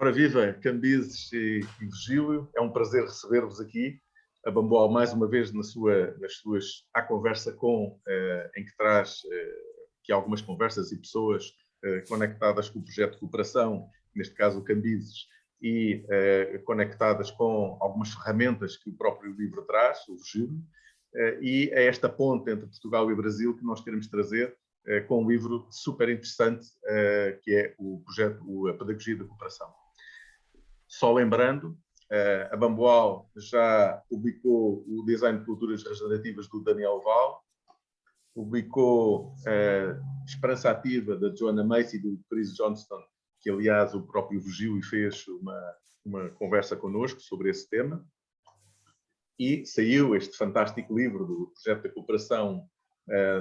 Ora viva, Cambises e Virgílio, é um prazer receber-vos aqui, a Bamboal mais uma vez nas suas à conversa com, em que traz aqui algumas conversas e pessoas conectadas com o projeto de cooperação, neste caso o Cambises, e conectadas com algumas ferramentas que o próprio livro traz, o Virgílio, e é esta ponte entre Portugal e o Brasil que nós queremos trazer com um livro super interessante, que é o projeto A Pedagogia da Cooperação. Só lembrando, a Bamboal já publicou o Design de Culturas Regenerativas do Daniel Val, publicou Esperança Ativa da Joanna Macy e do Chris Johnston, que aliás o próprio Virgílio fez uma conversa connosco sobre esse tema, e saiu este fantástico livro do Projeto da Cooperação,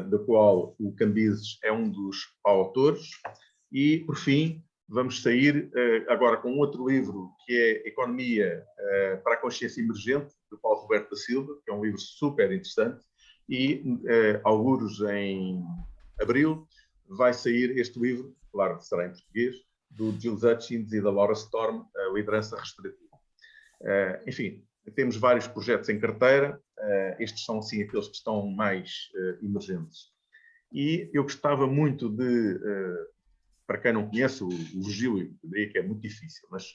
do qual o Cambises é um dos autores, e por fim vamos sair agora com outro livro, que é Economia para a Consciência Emergente, do Paulo Roberto da Silva, que é um livro super interessante, e alguros em abril vai sair este livro, claro, será em português, do Giles Hutchins e da Laura Storm, a Liderança Restaurativa. Enfim, temos vários projetos em carteira, estes são assim aqueles que estão mais emergentes. E eu gostava muito de... para quem não conhece o Virgílio, eu diria que é muito difícil, mas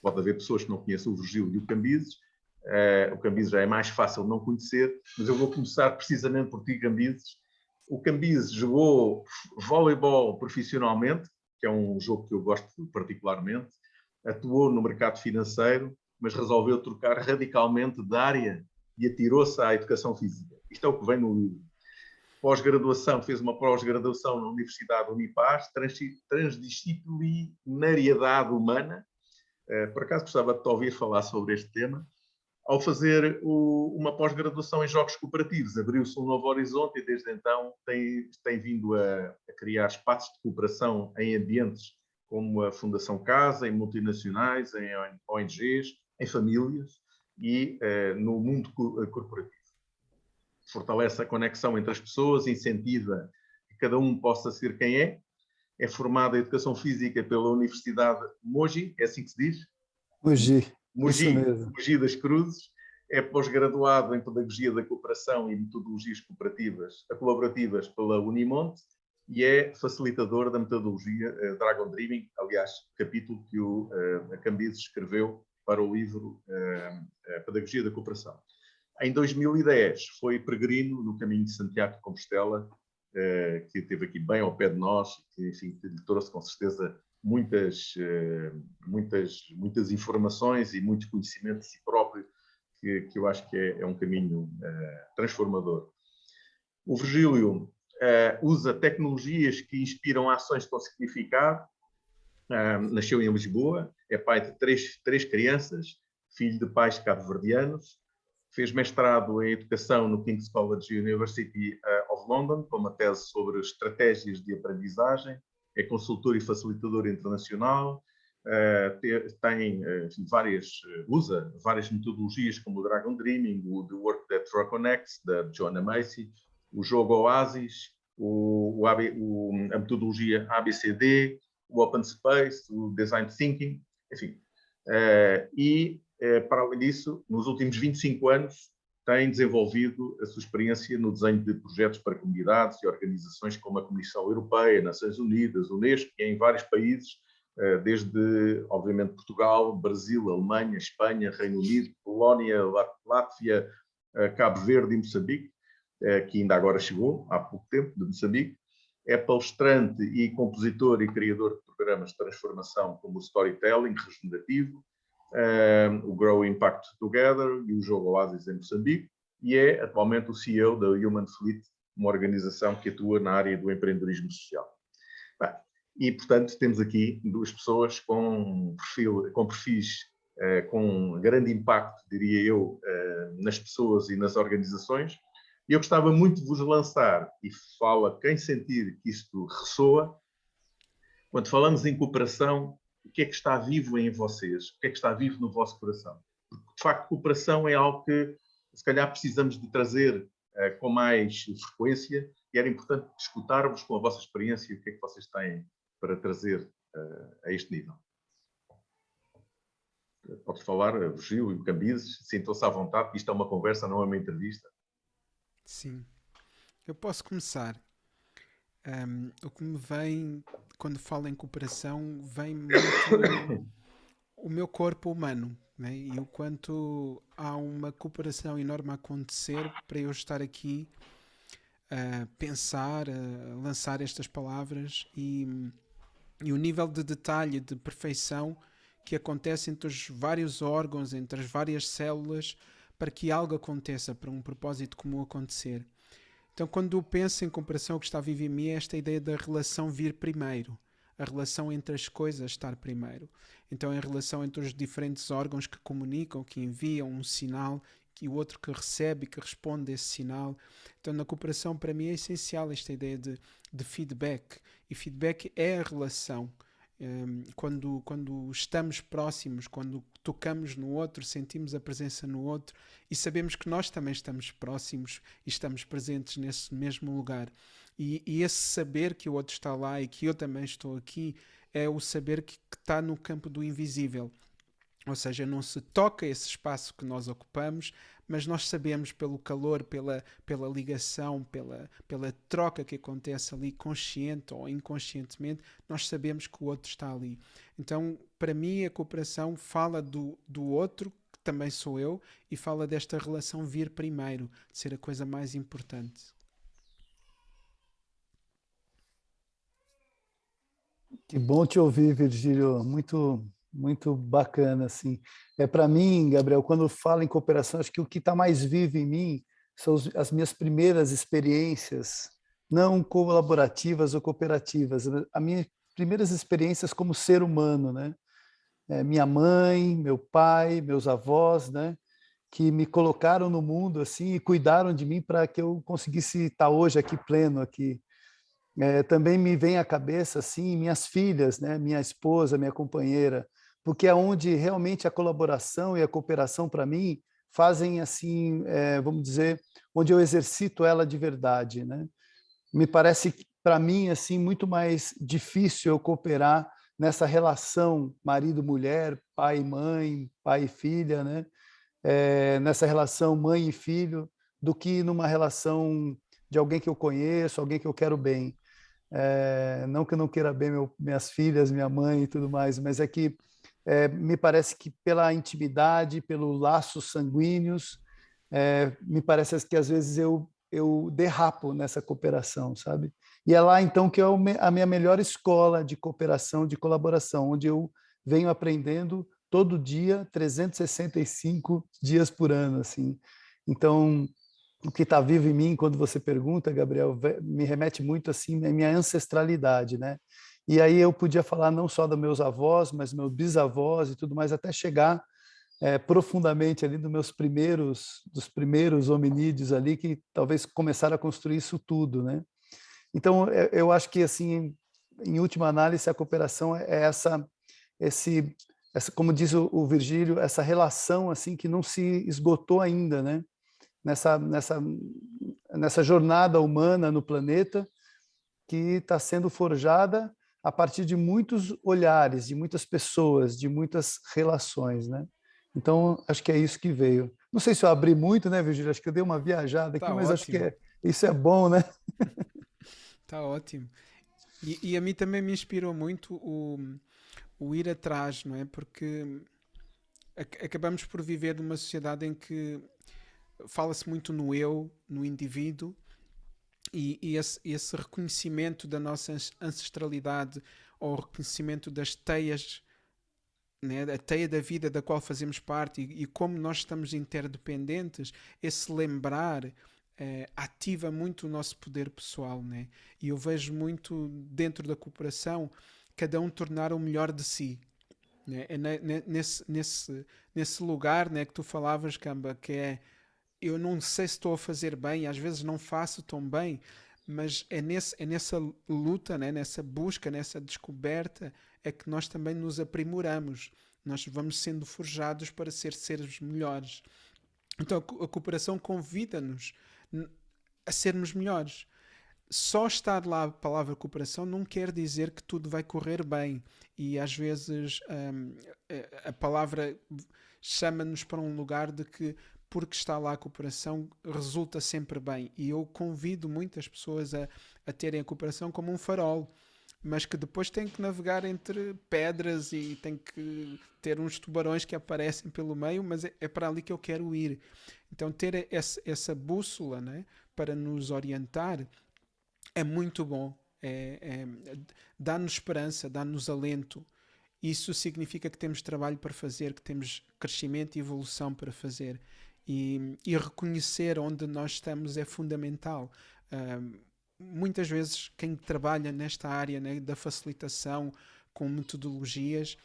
pode haver pessoas que não conhecem o Virgílio e o Cambises. O Cambises já é mais fácil não conhecer, mas eu vou começar precisamente por ti, Cambises. O Cambises jogou voleibol profissionalmente, que é um jogo que eu gosto particularmente, atuou no mercado financeiro, mas resolveu trocar radicalmente de área e atirou-se à educação física. Isto é o que vem no livro. Pós-graduação, fez uma pós-graduação na Universidade Unipaz, transdisciplinariedade humana. Por acaso gostava de te ouvir falar sobre este tema. Ao fazer uma pós-graduação em jogos cooperativos, abriu-se um novo horizonte e desde então tem vindo a criar espaços de cooperação em ambientes como a Fundação Casa, em multinacionais, em ONGs, em famílias e no mundo corporativo. Fortalece a conexão entre as pessoas, incentiva que cada um possa ser quem é. É formado em Educação Física pela Universidade Mogi, é assim que se diz? Mogi, isso mesmo. Mogi das Cruzes. É pós-graduado em Pedagogia da Cooperação e Metodologias Colaborativas pela Unimonte e é facilitador da metodologia Dragon Dreaming, aliás, capítulo que o Cambises escreveu para o livro Pedagogia da Cooperação. Em 2010 foi peregrino no caminho de Santiago de Compostela, que esteve aqui bem ao pé de nós, que enfim, lhe trouxe com certeza muitas informações e muito conhecimento de si próprio, que eu acho que é um caminho transformador. O Virgílio usa tecnologias que inspiram ações com significado. Nasceu em Lisboa, é pai de três crianças, filho de pais cabo-verdianos. Fez mestrado em Educação no King's College University of London, com uma tese sobre estratégias de aprendizagem. É consultor e facilitador internacional. Usa várias metodologias como o Dragon Dreaming, o The Work That Reconnects, da Joanna Macy, o Jogo Oasis, a metodologia ABCD, o Open Space, o Design Thinking, enfim. Para além disso, nos últimos 25 anos, tem desenvolvido a sua experiência no desenho de projetos para comunidades e organizações como a Comissão Europeia, Nações Unidas, Unesco, e em vários países, desde, obviamente, Portugal, Brasil, Alemanha, Espanha, Reino Unido, Polónia, Látvia, Cabo Verde e Moçambique, que ainda agora chegou, há pouco tempo, de Moçambique. É palestrante e compositor e criador de programas de transformação como o Storytelling Regenerativo, o Grow Impact Together e o Jogo Oasis em Moçambique, e é atualmente o CEO da Human Fleet, uma organização que atua na área do empreendedorismo social. E, portanto, temos aqui duas pessoas com perfis com grande impacto, diria eu, nas pessoas e nas organizações. E eu gostava muito de vos lançar, e fala quem sentir que isto ressoa, quando falamos em cooperação, o que é que está vivo em vocês? O que é que está vivo no vosso coração? Porque, de facto, cooperação é algo que, se calhar, precisamos de trazer com mais frequência e era importante escutar-vos com a vossa experiência e o que é que vocês têm para trazer a este nível. Podes falar, Virgílio e o Cambises, sintam-se à vontade, que isto é uma conversa, não é uma entrevista. Sim, eu posso começar. O que me vem quando falo em cooperação vem muito o meu corpo humano, né? E o quanto há uma cooperação enorme a acontecer para eu estar aqui a pensar, a lançar estas palavras e o nível de detalhe, de perfeição que acontece entre os vários órgãos, entre as várias células, para que algo aconteça, para um propósito comum acontecer. Então, quando eu penso em comparação, o que está vivo em mim é esta ideia da relação vir primeiro. A relação entre as coisas estar primeiro. Então, a relação entre os diferentes órgãos que comunicam, que enviam um sinal, e o outro que recebe e que responde a esse sinal. Então, na cooperação, para mim, é essencial esta ideia de feedback. E feedback é a relação. Quando estamos próximos, quando tocamos no outro, sentimos a presença no outro e sabemos que nós também estamos próximos e estamos presentes nesse mesmo lugar. E esse saber que o outro está lá e que eu também estou aqui é o saber que está no campo do invisível. Ou seja, não se toca esse espaço que nós ocupamos, mas nós sabemos pelo calor, pela ligação, pela troca que acontece ali, consciente ou inconscientemente, nós sabemos que o outro está ali. Então, para mim, a cooperação fala do outro, que também sou eu, e fala desta relação vir primeiro, ser a coisa mais importante. Que bom te ouvir, Virgílio. Muito bacana, assim. Para mim, Gabriel, quando eu falo em cooperação, acho que o que está mais vivo em mim são as minhas primeiras experiências, não colaborativas ou cooperativas, as minhas primeiras experiências como ser humano, né? Minha mãe, meu pai, meus avós, né? Que me colocaram no mundo assim e cuidaram de mim para que eu conseguisse estar hoje aqui pleno aqui. Também me vem à cabeça assim minhas filhas, né, minha esposa, minha companheira, porque é onde realmente a colaboração e a cooperação para mim fazem assim, vamos dizer, onde eu exercito ela de verdade, né? Me parece para mim assim muito mais difícil eu cooperar nessa relação marido-mulher, pai-mãe, pai e filha, né? Nessa relação mãe e filho, do que numa relação de alguém que eu conheço, alguém que eu quero bem. Não que eu não queira bem minhas filhas, minha mãe e tudo mais, mas é que me parece que pela intimidade, pelos laços sanguíneos, me parece que às vezes eu derrapo nessa cooperação, sabe? E é lá então que é a minha melhor escola de cooperação, de colaboração, onde eu venho aprendendo todo dia, 365 dias por ano, assim. Então, o que está vivo em mim, quando você pergunta, Gabriel, me remete muito assim à minha ancestralidade, né? E aí eu podia falar não só dos meus avós, mas meus bisavós e tudo mais, até chegar profundamente ali dos primeiros hominídeos ali que talvez começaram a construir isso tudo, né? Então eu acho que assim, em última análise, a cooperação é essa, como diz o Virgílio, essa relação assim que não se esgotou ainda, né? Nessa jornada humana no planeta que está sendo forjada a partir de muitos olhares, de muitas pessoas, de muitas relações, né? Então, acho que é isso que veio. Não sei se eu abri muito, né, Virgílio? Acho que eu dei uma viajada aqui, Tá mas acho que ótimo, isso é bom, né? tá ótimo. E a mim também me inspirou muito o ir atrás, não é? Porque acabamos por viver numa sociedade em que fala-se muito no eu, no indivíduo, e esse reconhecimento da nossa ancestralidade ou reconhecimento das teias, né, a teia da vida da qual fazemos parte e como nós estamos interdependentes, esse lembrar ativa muito o nosso poder pessoal, né? E eu vejo muito dentro da cooperação cada um tornar o melhor de si. Né? É nesse lugar, né, que tu falavas, Camba, que é eu não sei se estou a fazer bem, às vezes não faço tão bem, mas é nessa luta, né? Nessa busca, nessa descoberta, é que nós também nos aprimoramos. Nós vamos sendo forjados para ser seres melhores. Então a cooperação convida-nos a sermos melhores. só estar lá a palavra cooperação não quer dizer que tudo vai correr bem. E às vezes a palavra chama-nos para um lugar de que, porque está lá a cooperação, resulta sempre bem. E eu convido muitas pessoas a terem a cooperação como um farol, mas que depois têm que navegar entre pedras e têm que ter uns tubarões que aparecem pelo meio, mas é para ali que eu quero ir. Então ter essa bússola, né, para nos orientar é muito bom. Dá-nos esperança, dá-nos alento. Isso significa que temos trabalho para fazer, que temos crescimento e evolução para fazer. E reconhecer onde nós estamos é fundamental. Muitas vezes quem trabalha nesta área, né, da facilitação com metodologias,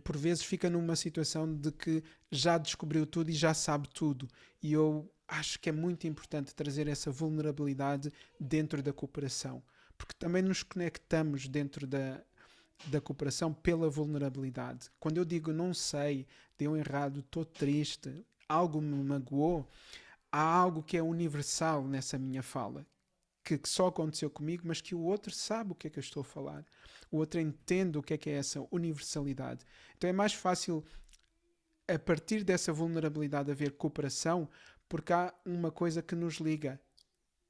por vezes fica numa situação de que já descobriu tudo e já sabe tudo. E eu acho que é muito importante trazer essa vulnerabilidade dentro da cooperação, porque também nos conectamos dentro da cooperação pela vulnerabilidade. Quando eu digo não sei, deu errado, estou triste, algo me magoou, há algo que é universal nessa minha fala, que só aconteceu comigo, mas que o outro sabe o que é que eu estou a falar. O outro entende o que é essa universalidade. Então é mais fácil, a partir dessa vulnerabilidade, haver cooperação, porque há uma coisa que nos liga.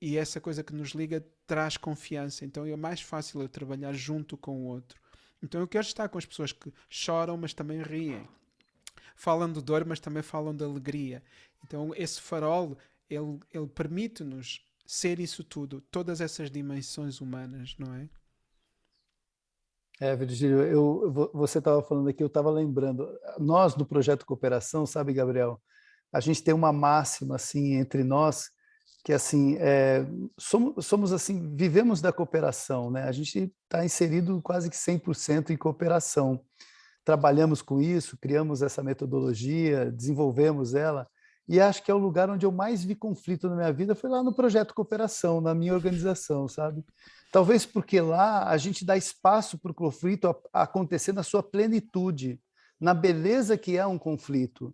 E essa coisa que nos liga traz confiança. Então é mais fácil eu trabalhar junto com o outro. Então eu quero estar com as pessoas que choram, mas também riem. Falam de dor, mas também falam de alegria. Então esse farol, ele permite-nos ser isso tudo, todas essas dimensões humanas, não é? Virgílio, você estava falando aqui, eu estava lembrando, nós do Projeto Cooperação, sabe, Gabriel, a gente tem uma máxima assim entre nós, que assim, somos assim, vivemos da cooperação, né? A gente está inserido quase que 100% em cooperação. Trabalhamos com isso, criamos essa metodologia, desenvolvemos ela, e acho que é o lugar onde eu mais vi conflito na minha vida foi lá no Projeto Cooperação, na minha organização, sabe? Talvez porque lá a gente dá espaço para o conflito acontecer na sua plenitude, na beleza que é um conflito.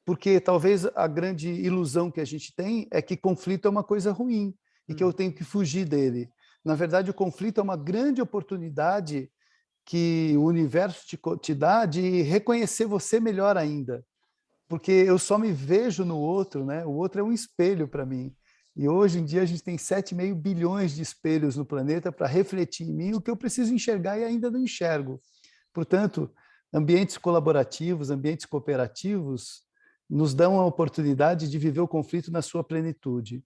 Porque talvez a grande ilusão que a gente tem é que conflito é uma coisa ruim e que eu tenho que fugir dele. Na verdade, o conflito é uma grande oportunidade que o universo te dá de reconhecer você melhor ainda, porque eu só me vejo no outro, né? O outro é um espelho para mim. E hoje em dia a gente tem 7,5 bilhões de espelhos no planeta para refletir em mim o que eu preciso enxergar e ainda não enxergo. Portanto, ambientes colaborativos, ambientes cooperativos nos dão a oportunidade de viver o conflito na sua plenitude.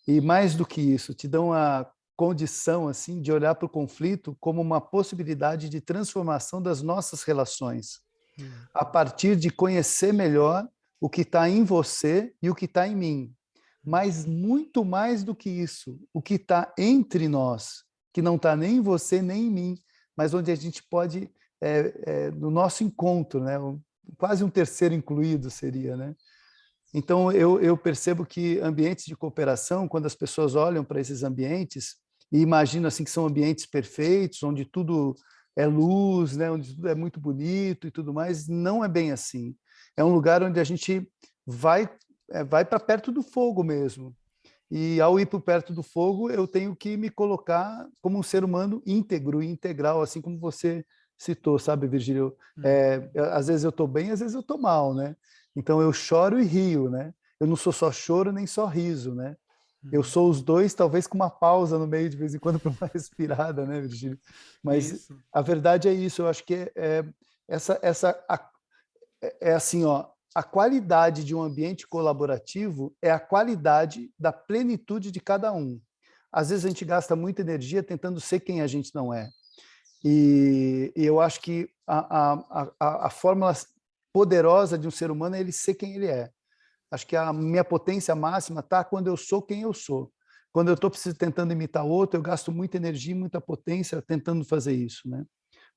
E mais do que isso, te dão a condição assim de olhar para o conflito como uma possibilidade de transformação das nossas relações, a partir de conhecer melhor o que está em você e o que está em mim. Mas muito mais do que isso, o que está entre nós, que não está nem em você nem em mim, mas onde a gente pode, no nosso encontro, né? Quase um terceiro incluído seria, né? Então, eu percebo que ambientes de cooperação, quando as pessoas olham para esses ambientes e imaginam assim, que são ambientes perfeitos, onde tudo é luz, né? Onde tudo é muito bonito e tudo mais, não é bem assim. É um lugar onde a gente vai para perto do fogo mesmo. E ao ir para perto do fogo, eu tenho que me colocar como um ser humano íntegro e integral, assim como você citou, sabe, Virgílio? Às vezes eu estou bem, às vezes eu estou mal, né? Então eu choro e rio, né? Eu não sou só choro nem só riso, né? Eu sou os dois, talvez com uma pausa no meio de vez em quando para uma respirada, né, Virgílio? Mas Isso. a verdade é isso. Eu acho que é assim, ó. A qualidade de um ambiente colaborativo é a qualidade da plenitude de cada um. Às vezes a gente gasta muita energia tentando ser quem a gente não é. E eu acho que a fórmula poderosa de um ser humano é ele ser quem ele é. Acho que a minha potência máxima está quando eu sou quem eu sou. Quando eu estou tentando imitar outro, eu gasto muita energia e muita potência tentando fazer isso, né?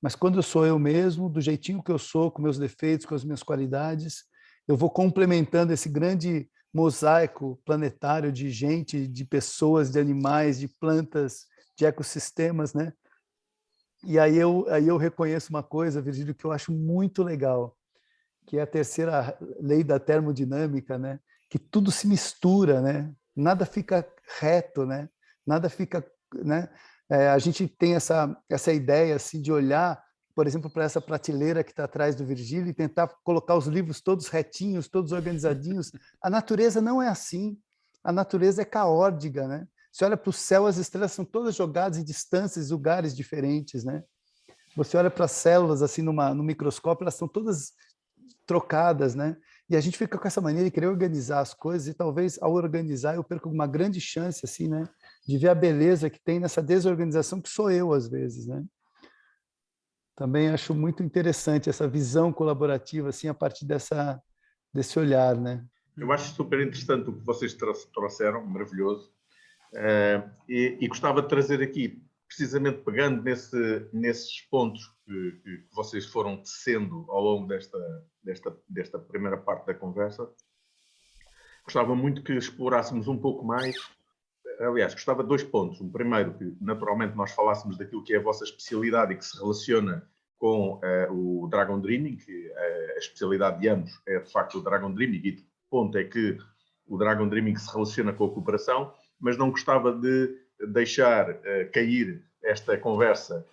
Mas quando eu sou eu mesmo, do jeitinho que eu sou, com meus defeitos, com as minhas qualidades, eu vou complementando esse grande mosaico planetário de gente, de pessoas, de animais, de plantas, de ecossistemas, né? E aí eu reconheço uma coisa, Virgílio, que eu acho muito legal, que é a terceira lei da termodinâmica, né? Que tudo se mistura, né? Nada fica reto, né? nada fica, né? A gente tem essa ideia assim de olhar, por exemplo, para essa prateleira que está atrás do Virgílio e tentar colocar os livros todos retinhos, todos organizadinhos. A natureza não é assim. A natureza é caótica, né? Você olha para o céu, as estrelas são todas jogadas em distâncias, lugares diferentes, né? Você olha para as células assim no microscópio, elas são todas trocadas, né? E a gente fica com essa mania de querer organizar as coisas e talvez ao organizar eu perco uma grande chance assim, né, de ver a beleza que tem nessa desorganização que sou eu às vezes, né? Também acho muito interessante essa visão colaborativa assim a partir desse olhar, né? Eu acho super interessante o que vocês trouxeram, maravilhoso. E gostava de trazer aqui, precisamente pegando nesses pontos que vocês foram tecendo ao longo desta primeira parte da conversa, gostava muito que explorássemos um pouco mais. Aliás, gostava de 2 pontos. Um primeiro, que naturalmente nós falássemos daquilo que é a vossa especialidade e que se relaciona com o Dragon Dreaming, que a especialidade de ambos é de facto o Dragon Dreaming, e de ponto é que o Dragon Dreaming se relaciona com a cooperação, mas não gostava de deixar cair esta conversa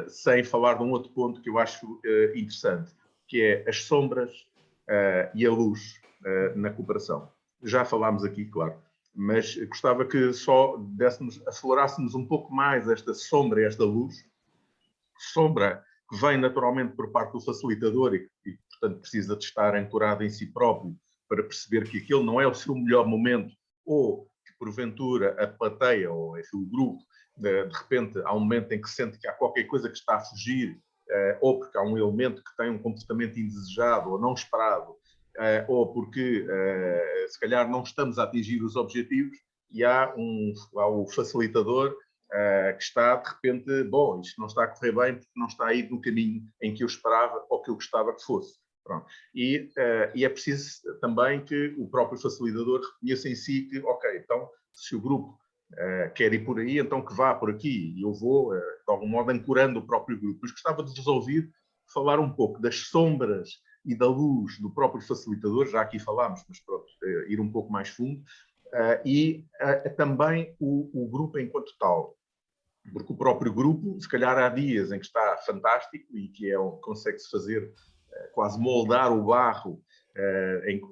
sem falar de um outro ponto que eu acho interessante, que é as sombras e a luz na cooperação. Já falámos aqui, claro, mas gostava que só aflorássemos um pouco mais esta sombra e esta luz. Sombra que vem naturalmente por parte do facilitador e portanto, precisa de estar ancorado em si próprio para perceber que aquele não é o seu melhor momento ou que, porventura, a plateia ou enfim, o grupo, de repente, há um momento em que sente que há qualquer coisa que está a fugir ou porque há um elemento que tem um comportamento indesejado ou não esperado ou porque, se calhar, não estamos a atingir os objetivos e há o facilitador que está, de repente, bom, isto não está a correr bem porque não está a ir no caminho em que eu esperava ou que eu gostava que fosse. Pronto. E é preciso também que o próprio facilitador reconheça em si que, ok, então, se o grupo quer ir por aí, então que vá por aqui. E eu vou, de algum modo, ancorando o próprio grupo. Mas gostava de vos ouvir falar um pouco das sombras e da luz do próprio facilitador, já aqui falámos, mas pronto, ir um pouco mais fundo, e também o grupo enquanto tal. Porque o próprio grupo, se calhar há dias em que está fantástico e que consegue-se fazer quase moldar o barro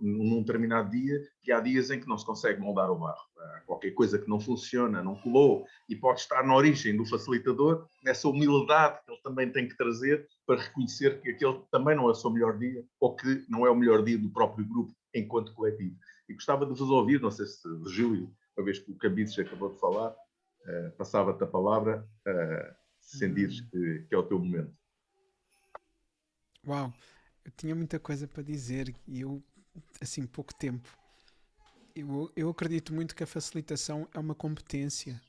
num determinado dia, e há dias em que não se consegue moldar o barro. Há qualquer coisa que não funciona, não colou, e pode estar na origem do facilitador, nessa humildade que ele também tem que trazer para reconhecer que aquele também não é o seu melhor dia, ou que não é o melhor dia do próprio grupo enquanto coletivo. E gostava de vos ouvir, não sei se Virgílio, uma vez que o Cambises acabou de falar, passava-te a palavra, se sentires que é o teu momento. Uau, eu tinha muita coisa para dizer e eu, assim, pouco tempo. Eu acredito muito que a facilitação é uma competência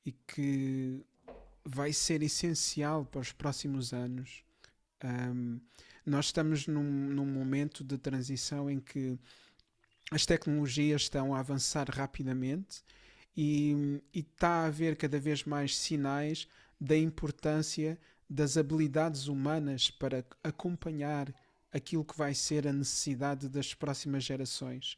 e que vai ser essencial para os próximos anos. Um, Nós estamos num momento de transição em que as tecnologias estão a avançar rapidamente e está a haver cada vez mais sinais da importância das habilidades humanas para acompanhar aquilo que vai ser a necessidade das próximas gerações.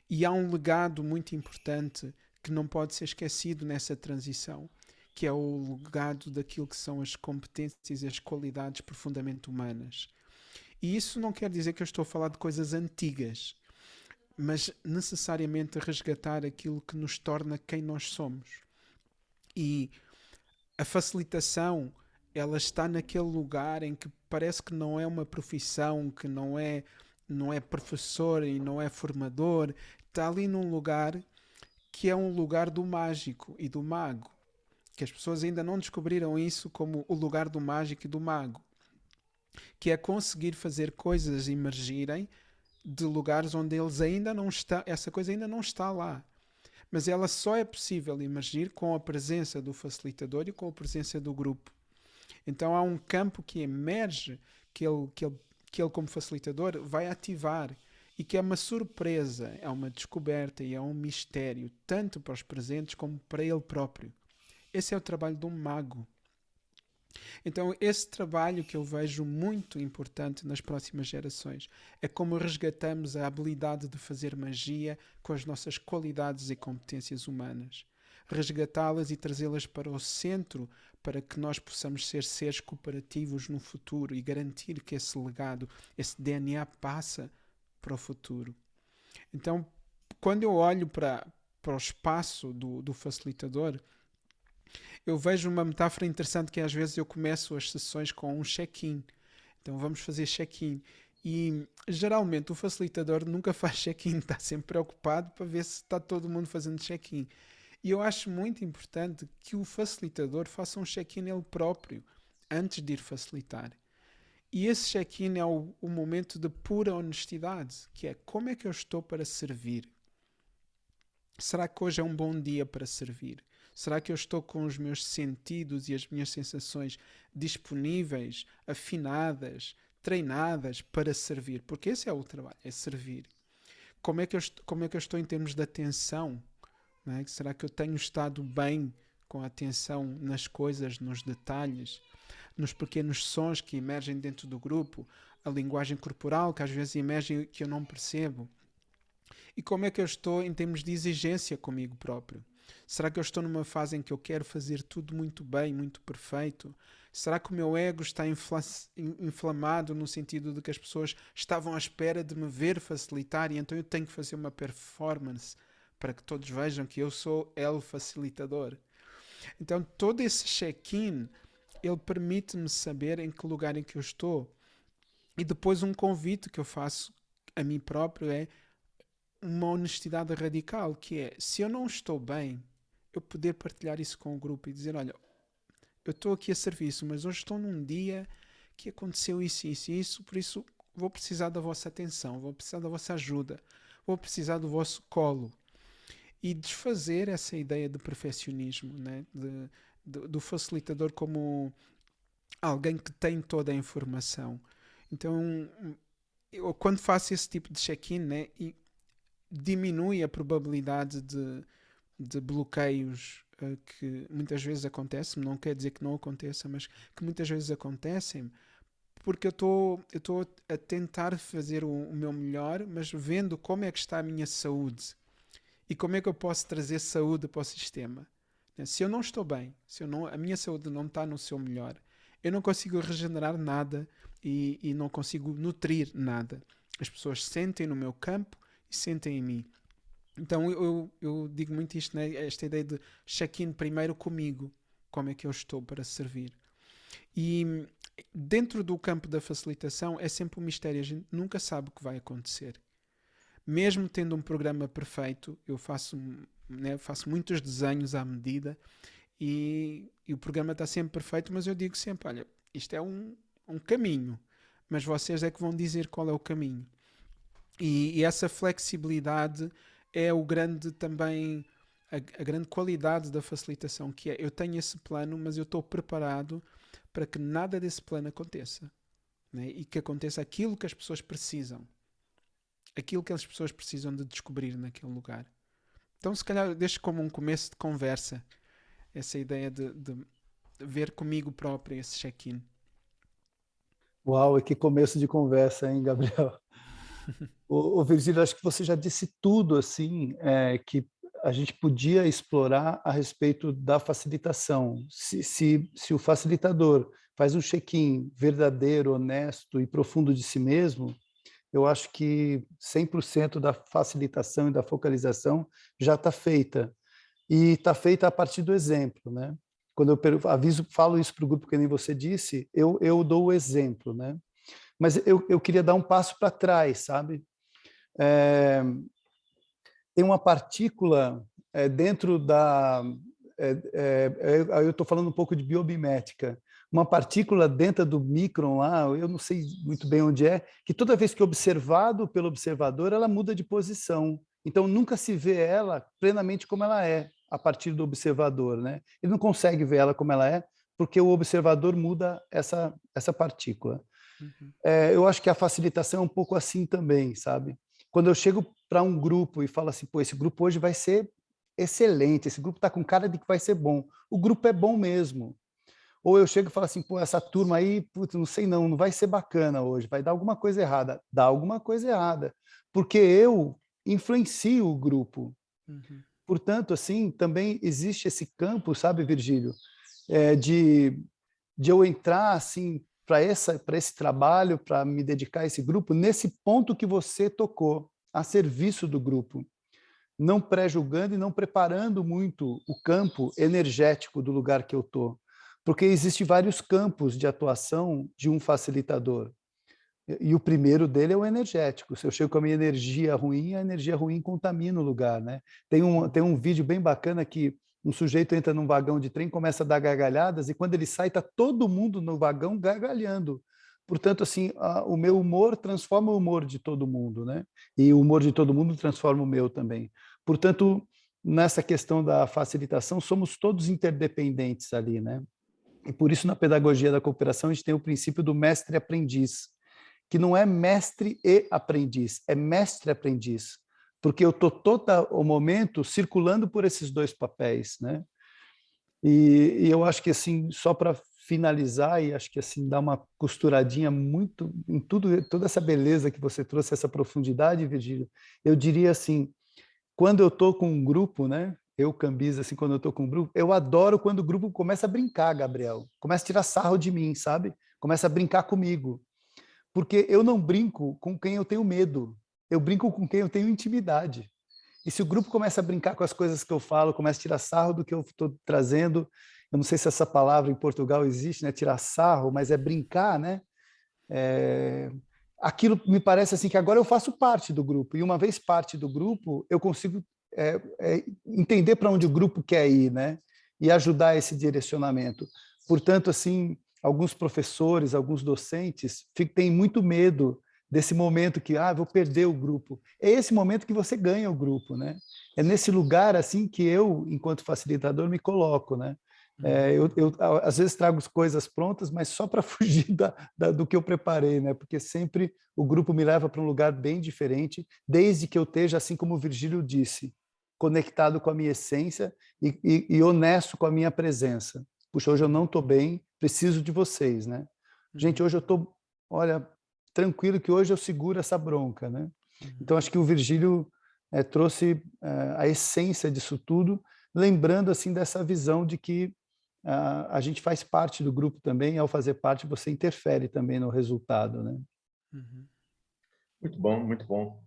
E há um legado muito importante que não pode ser esquecido nessa transição, que é o legado daquilo que são as competências e as qualidades profundamente humanas. E isso não quer dizer que eu estou a falar de coisas antigas, mas necessariamente resgatar aquilo que nos torna quem nós somos. E a facilitação, ela está naquele lugar em que parece que não é uma profissão, que não é professor e não é formador, está ali num lugar que é um lugar do mágico e do mago, que as pessoas ainda não descobriram isso como o lugar do mágico e do mago, que é conseguir fazer coisas emergirem de lugares onde eles ainda não está, essa coisa ainda não está lá. Mas ela só é possível emergir com a presença do facilitador e com a presença do grupo. Então há um campo que emerge, que ele como facilitador vai ativar e que é uma surpresa, é uma descoberta e é um mistério, tanto para os presentes como para ele próprio. Esse é o trabalho de um mago. Então, esse trabalho que eu vejo muito importante nas próximas gerações é como resgatamos a habilidade de fazer magia com as nossas qualidades e competências humanas. resgatá-las e trazê-las para o centro, para que nós possamos ser seres cooperativos no futuro e garantir que esse legado, esse DNA passa para o futuro. Então, quando eu olho para o espaço do facilitador, eu vejo uma metáfora interessante que às vezes eu começo as sessões com um check-in. Então vamos fazer check-in. E geralmente o facilitador nunca faz check-in, está sempre preocupado para ver se está todo mundo fazendo check-in. E eu acho muito importante que o facilitador faça um check-in ele próprio, antes de ir facilitar. E esse check-in é o momento de pura honestidade, que é como é que eu estou para servir? Será que hoje é um bom dia para servir? Será que eu estou com os meus sentidos e as minhas sensações disponíveis, afinadas, treinadas para servir? Porque esse é o trabalho, é servir. Como é que eu estou em termos de atenção? Não é? Será que eu tenho estado bem com a atenção nas coisas, nos detalhes, nos pequenos sons que emergem dentro do grupo, a linguagem corporal que às vezes emerge e que eu não percebo? E como é que eu estou em termos de exigência comigo próprio? Será que eu estou numa fase em que eu quero fazer tudo muito bem, muito perfeito? Será que o meu ego está inflamado no sentido de que as pessoas estavam à espera de me ver facilitar e então eu tenho que fazer uma performance para que todos vejam que eu sou el facilitador? Então todo esse check-in, ele permite-me saber em que lugar em que eu estou. E depois um convite que eu faço a mim próprio é uma honestidade radical, que é, se eu não estou bem, eu poder partilhar isso com o grupo e dizer, olha, eu estou aqui a serviço, mas hoje estou num dia que aconteceu isso, isso e isso, por isso vou precisar da vossa atenção, vou precisar da vossa ajuda, vou precisar do vosso colo. E desfazer essa ideia de perfeccionismo, né? Do facilitador como alguém que tem toda a informação. Então, eu, quando faço esse tipo de check-in, né, e diminui a probabilidade de bloqueios que muitas vezes acontecem, não quer dizer que não aconteça, mas que muitas vezes acontecem, porque eu estou a tentar fazer o meu melhor, mas vendo como é que está a minha saúde e como é que eu posso trazer saúde para o sistema. Se eu não estou bem, a minha saúde não está no seu melhor, eu não consigo regenerar nada e não consigo nutrir nada. As pessoas sentem no meu campo e sentem em mim. Então eu digo muito isto, né? Esta ideia de check-in primeiro comigo, como é que eu estou para servir. E dentro do campo da facilitação é sempre um mistério, a gente nunca sabe o que vai acontecer. Mesmo tendo um programa perfeito, eu faço muitos desenhos à medida e o programa está sempre perfeito, mas eu digo sempre, olha, isto é um caminho, mas vocês é que vão dizer qual é o caminho. E essa flexibilidade é o grande também, a grande qualidade da facilitação, que é, eu tenho esse plano, mas eu estou preparado para que nada desse plano aconteça, né? E que aconteça aquilo que as pessoas precisam. Aquilo que as pessoas precisam de descobrir naquele lugar. Então, se calhar, deixo como um começo de conversa essa ideia de ver comigo próprio esse check-in. Uau, e que começo de conversa, hein, Gabriel? O Virgílio, acho que você já disse tudo, assim, que a gente podia explorar a respeito da facilitação. Se o facilitador faz um check-in verdadeiro, honesto e profundo de si mesmo, eu acho que 100% da facilitação e da focalização já está feita. E está feita a partir do exemplo, né? Quando eu falo isso para o grupo, que nem você disse, eu dou o exemplo, né? Mas eu queria dar um passo para trás, sabe? Tem uma partícula dentro da... eu estou falando um pouco de biomimética. Uma partícula dentro do micron lá, eu não sei muito bem onde é, que toda vez que é observado pelo observador, ela muda de posição. Então, nunca se vê ela plenamente como ela é, a partir do observador, né? Ele não consegue ver ela como ela é, porque o observador muda essa partícula. Uhum. Eu acho que a facilitação é um pouco assim também, sabe? Quando eu chego para um grupo e falo assim, pô, esse grupo hoje vai ser excelente, esse grupo está com cara de que vai ser bom. O grupo é bom mesmo. Ou eu chego e falo assim, pô, essa turma aí, putz, não sei não vai ser bacana hoje, vai dar alguma coisa errada. Dá alguma coisa errada, porque eu influencio o grupo. Uhum. Portanto, assim, também existe esse campo, sabe, Virgílio, de eu entrar assim para esse trabalho, para me dedicar a esse grupo, nesse ponto que você tocou, a serviço do grupo, não pré-julgando e não preparando muito o campo energético do lugar que eu estou, porque existem vários campos de atuação de um facilitador. E o primeiro dele é o energético. Se eu chego com a minha energia ruim, a energia ruim contamina o lugar, né? Tem um vídeo bem bacana que um sujeito entra num vagão de trem, começa a dar gargalhadas, e quando ele sai, está todo mundo no vagão gargalhando. Portanto, assim, o meu humor transforma o humor de todo mundo, né? E o humor de todo mundo transforma o meu também. Portanto, nessa questão da facilitação, somos todos interdependentes ali, né? E por isso, na pedagogia da cooperação, a gente tem o princípio do mestre-aprendiz, que não é mestre e aprendiz, é mestre-aprendiz, porque eu estou todo o momento circulando por esses dois papéis, né? E eu acho que, assim, só para finalizar, e acho que, assim, dar uma costuradinha muito em tudo, toda essa beleza que você trouxe, essa profundidade, Virgílio, eu diria assim, quando eu estou com um grupo, né? Eu, Cambyse, assim, quando eu estou com um grupo, eu adoro quando o grupo começa a brincar, Gabriel, começa a tirar sarro de mim, sabe? Começa a brincar comigo. Porque eu não brinco com quem eu tenho medo, eu brinco com quem eu tenho intimidade. E se o grupo começa a brincar com as coisas que eu falo, começa a tirar sarro do que eu estou trazendo, eu não sei se essa palavra em Portugal existe, né? Tirar sarro, mas é brincar, né? Aquilo me parece assim que agora eu faço parte do grupo, e uma vez parte do grupo, eu consigo entender para onde o grupo quer ir, né? E ajudar esse direcionamento. Portanto, assim, alguns professores, alguns docentes têm muito medo desse momento que, vou perder o grupo. É esse momento que você ganha o grupo, né? É nesse lugar, assim, que eu, enquanto facilitador, me coloco, né? Eu às vezes trago coisas prontas, mas só para fugir do que eu preparei, né? Porque sempre o grupo me leva para um lugar bem diferente, desde que eu esteja, assim como o Virgílio disse, conectado com a minha essência e honesto com a minha presença. Puxa, hoje eu não estou bem, preciso de vocês, né? Gente, hoje eu estou, olha, tranquilo que hoje eu seguro essa bronca, né? Então, acho que o Virgílio trouxe a essência disso tudo, lembrando, assim, dessa visão de que a gente faz parte do grupo também, e ao fazer parte você interfere também no resultado, né? Muito bom, muito bom.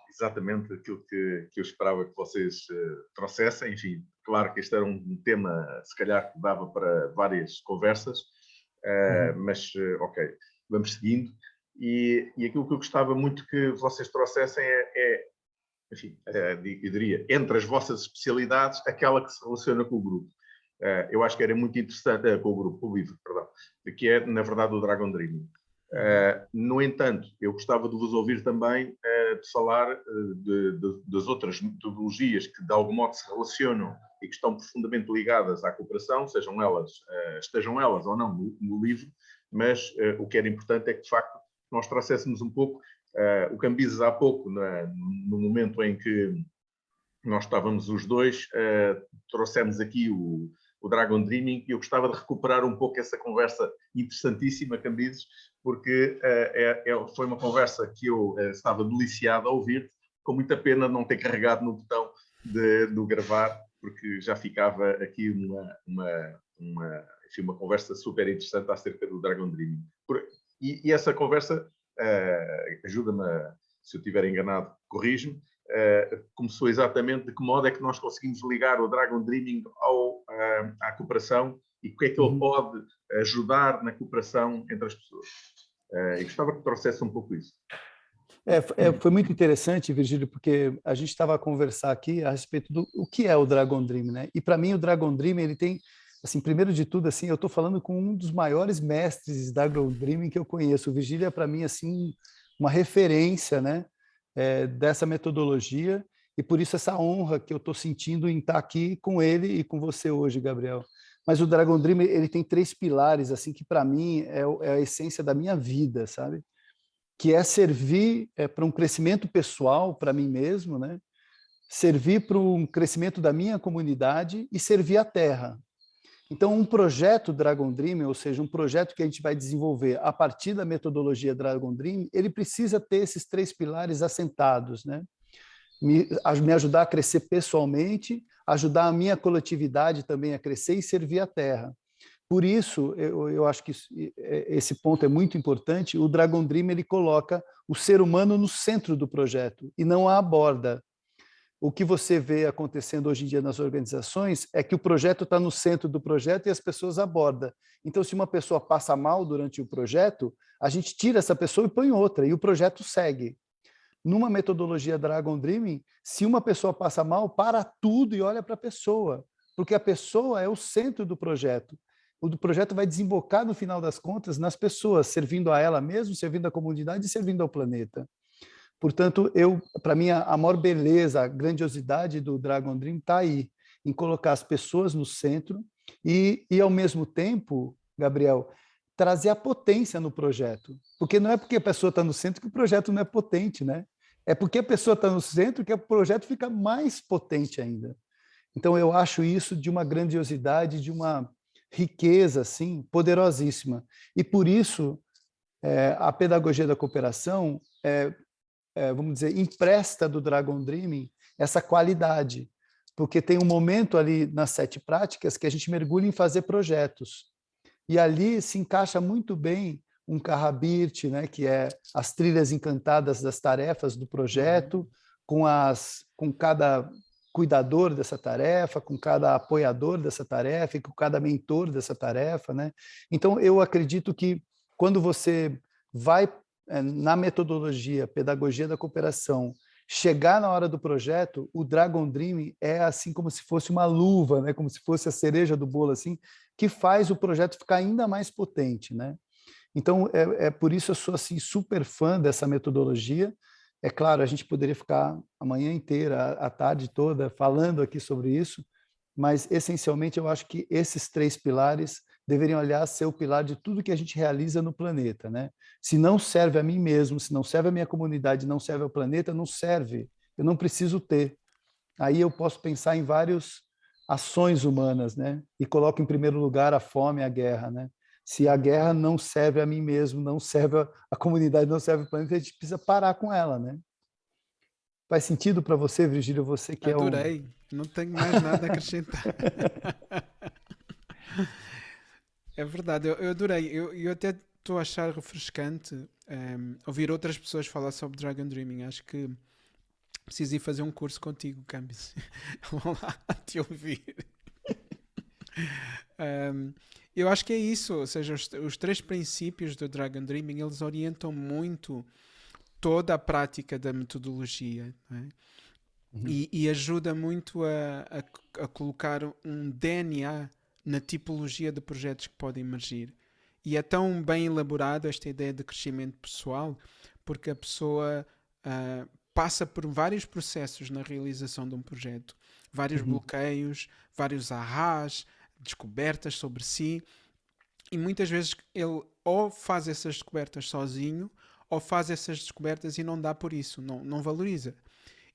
Exatamente aquilo que eu esperava que vocês trouxessem. Enfim, claro que este era um tema, se calhar, que dava para várias conversas, mas, ok, vamos seguindo. E aquilo que eu gostava muito que vocês trouxessem enfim, eu diria, entre as vossas especialidades, aquela que se relaciona com o grupo. Eu acho que era muito interessante, com o grupo, com o livro, perdão, que é, na verdade, o Dragon Dreaming. No entanto, eu gostava de vos ouvir também de falar das outras metodologias que, de algum modo, se relacionam e que estão profundamente ligadas à cooperação, estejam elas ou não no livro, mas o que era importante é que, de facto, nós trouxéssemos um pouco o Cambyse há pouco, no momento em que nós estávamos os dois, trouxemos aqui o Dragon Dreaming, e eu gostava de recuperar um pouco essa conversa interessantíssima, Cambyse, porque foi uma conversa que eu estava deliciado a ouvir, com muita pena não ter carregado no botão do gravar, porque já ficava aqui uma conversa super interessante acerca do Dragon Dreaming. E essa conversa, ajuda-me, se eu estiver enganado, corrijo-me, começou exatamente de que modo é que nós conseguimos ligar o Dragon Dreaming à cooperação e o que é que ele pode ajudar na cooperação entre as pessoas. E gostava que trouxesse um pouco isso. Foi muito interessante, Virgílio, porque a gente estava a conversar aqui a respeito do o que é o Dragon Dream, né? E para mim o Dragon Dream, ele tem, assim, primeiro de tudo, assim, eu estou falando com um dos maiores mestres de Dragon Dreaming que eu conheço. O Virgílio é para mim assim uma referência, né? Dessa metodologia, e por isso essa honra que eu estou sentindo em estar aqui com ele e com você hoje, Gabriel. Mas o Dragon Dream, ele tem 3 pilares, assim, que para mim é a essência da minha vida, sabe? Que é servir para um crescimento pessoal, para mim mesmo, né? Servir para um crescimento da minha comunidade e servir a Terra. Então, um projeto Dragon Dream, ou seja, um projeto que a gente vai desenvolver a partir da metodologia Dragon Dream, ele precisa ter esses 3 pilares assentados, né? me ajudar a crescer pessoalmente, ajudar a minha coletividade também a crescer e servir a Terra. Por isso, eu acho que esse ponto é muito importante. O Dragon Dream ele coloca o ser humano no centro do projeto e não a aborda. O que você vê acontecendo hoje em dia nas organizações é que o projeto está no centro do projeto e as pessoas abordam. Então, se uma pessoa passa mal durante o projeto, a gente tira essa pessoa e põe outra, e o projeto segue. Numa metodologia Dragon Dreaming, se uma pessoa passa mal, para tudo e olha para a pessoa, porque a pessoa é o centro do projeto. O projeto vai desembocar, no final das contas, nas pessoas, servindo a ela mesma, servindo a comunidade e servindo ao planeta. Portanto, para mim, a maior beleza, a grandiosidade do Dragon Dream está aí, em colocar as pessoas no centro e, ao mesmo tempo, Gabriel, trazer a potência no projeto. Porque não é porque a pessoa está no centro que o projeto não é potente, né? É porque a pessoa está no centro que o projeto fica mais potente ainda. Então, eu acho isso de uma grandiosidade, de uma riqueza, assim, poderosíssima. E, por isso, a pedagogia da cooperação vamos dizer, empresta do Dragon Dreaming essa qualidade, porque tem um momento ali nas 7 práticas que a gente mergulha em fazer projetos. E ali se encaixa muito bem um Kahabit, né, que é as trilhas encantadas das tarefas do projeto, com cada cuidador dessa tarefa, com cada apoiador dessa tarefa e com cada mentor dessa tarefa, né? Então, eu acredito que quando você vai na metodologia, pedagogia da cooperação, chegar na hora do projeto, o Dragon Dream é assim como se fosse uma luva, né? Como se fosse a cereja do bolo, assim, que faz o projeto ficar ainda mais potente, né? Então, por isso eu sou assim, super fã dessa metodologia. É claro, a gente poderia ficar a manhã inteira, a tarde toda, falando aqui sobre isso, mas, essencialmente, eu acho que esses 3 pilares deveriam, aliás, ser o pilar de tudo que a gente realiza no planeta, né? Se não serve a mim mesmo, se não serve a minha comunidade, não serve ao planeta, não serve. Eu não preciso ter. Aí eu posso pensar em várias ações humanas, né? E coloco em primeiro lugar a fome, a guerra, né? Se a guerra não serve a mim mesmo, não serve a comunidade, não serve ao planeta, a gente precisa parar com ela, né? Faz sentido para você, Virgílio? Você que é um... Adorei. Não tenho mais nada a acrescentar. É verdade, eu adorei. Eu até estou a achar refrescante ouvir outras pessoas falar sobre Dragon Dreaming. Acho que preciso ir fazer um curso contigo, Camis. Vou lá te ouvir. Eu acho que é isso. Ou seja, os 3 princípios do Dragon Dreaming, eles orientam muito toda a prática da metodologia, não é? E ajuda muito a colocar um DNA na tipologia de projetos que podem emergir. E é tão bem elaborado esta ideia de crescimento pessoal, porque a pessoa passa por vários processos na realização de um projeto. Vários bloqueios, vários ahás, descobertas sobre si. E muitas vezes ele ou faz essas descobertas sozinho, ou faz essas descobertas e não dá por isso, não valoriza.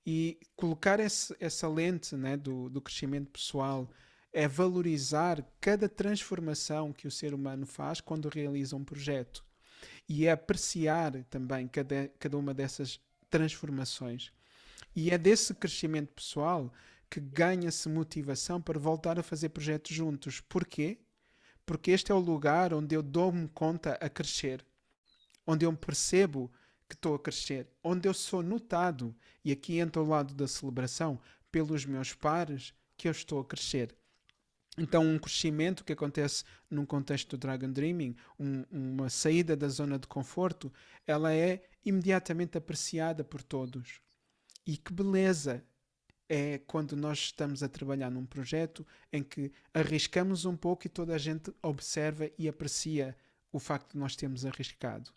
E colocar essa lente, né, do crescimento pessoal é valorizar cada transformação que o ser humano faz quando realiza um projeto. E é apreciar também cada uma dessas transformações. E é desse crescimento pessoal que ganha-se motivação para voltar a fazer projetos juntos. Porquê? Porque este é o lugar onde eu dou-me conta a crescer. Onde eu percebo que estou a crescer, onde eu sou notado, e aqui entra o lado da celebração, pelos meus pares, que eu estou a crescer. Então, um crescimento que acontece num contexto do Dragon Dreaming, uma saída da zona de conforto, ela é imediatamente apreciada por todos. E que beleza é quando nós estamos a trabalhar num projeto em que arriscamos um pouco e toda a gente observa e aprecia o facto de nós termos arriscado.